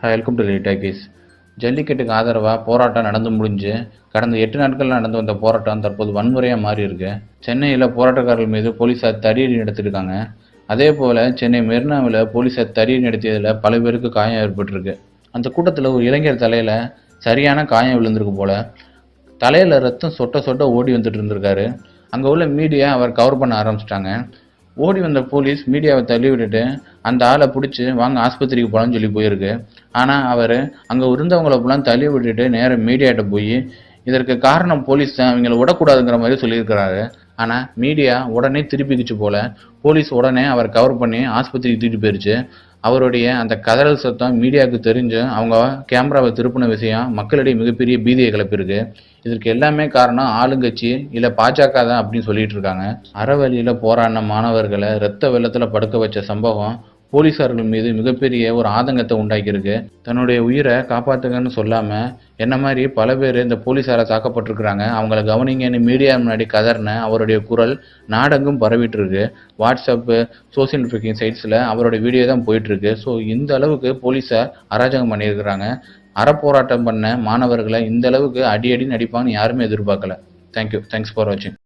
Welcome to talkies. ஜல்லிக்கட்டுக்கு ஆதரவாக போராட்டம் நடந்து முடிஞ்சு கடந்த 8 நாட்கள் நடந்து வந்த போராட்டம் தற்போது வன்முறையாக மாறி இருக்கு. சென்னையில் போராட்டக்காரர்கள் மீது போலீஸார் தடியடி நடத்திருக்காங்க. அதே போல் சென்னை மெரினாவில் போலீஸார் தடியடி நடத்தியதில் பல பேருக்கு காயம் ஏற்பட்டிருக்கு. அந்த கூட்டத்தில் ஒரு இளைஞர் தலையில் சரியான காயம் விழுந்திருக்கு போல. தலையில் ரத்தம் சொட்ட சொட்ட ஓடி வந்துட்டு இருந்திருக்காரு. அங்கே உள்ள மீடியா அவர் கவர் பண்ண ஆரம்பிச்சிட்டாங்க. ஓடி வந்த போலீஸ் மீடியாவை தள்ளி விட்டுட்டு அந்த ஆளை பிடிச்சி வாங்க ஆஸ்பத்திரிக்கு போகலான்னு சொல்லி போயிருக்கு. ஆனால் அவர் அங்கே இருந்தவங்கள ஃபுல்லாம் தள்ளி விட்டுட்டு நேராக மீடியாட்ட போய் இதற்கு காரணம் போலீஸ் தான், அவங்கள விடக்கூடாதுங்கிற மாதிரி சொல்லியிருக்கிறாரு. ஆனால் மீடியா உடனே திருப்பிக்கிச்சு போல. போலீஸ் உடனே அவர் கவர் பண்ணி ஆஸ்பத்திரிக்கு தூக்கிட்டு போயிருச்சு. அவருடைய அந்த கதறல் சத்தம் மீடியாவுக்கு தெரிஞ்சு அவங்க கேமராவை திருப்பின விஷயம் மக்களிடையே மிகப்பெரிய பீதியை கிளப்பியிருக்கு. இதற்கு எல்லாமே காரணம் ஆளுங்கட்சி இல்லை பாஜக தான் அப்படின்னு சொல்லிட்டு இருக்காங்க. அறவழியில் போராடின மாணவர்களை ரத்த வெள்ளத்தில் படுக்க வச்ச சம்பவம் போலீஸார்கள் மீது மிகப்பெரிய ஒரு ஆதங்கத்தை உண்டாக்கியிருக்கு. தன்னுடைய உயிரை காப்பாற்றுங்கன்னு சொல்லாமல் என்ன மாதிரி பல பேர் இந்த போலீஸாரை தாக்கப்பட்டிருக்கிறாங்க. அவங்கள கவனிங்கன்னு மீடியா முன்னாடி கதறின அவருடைய குரல் நாடெங்கும் பரவிட்டு இருக்கு. வாட்ஸ்அப்பு, சோசியல் நெட்வொர்க்கிங் சைட்ஸில் அவருடைய வீடியோ தான் போயிட்டுருக்கு. ஸோ இந்த அளவுக்கு போலீஸார் அராஜகம் பண்ணியிருக்கிறாங்க. அறப்போராட்டம் பண்ண மாணவர்களை இந்த அளவுக்கு அடி நடிப்பாங்கன்னு யாருமே எதிர்பார்க்கல. தேங்க்யூ. தேங்க்ஸ் ஃபார் வாட்சிங்.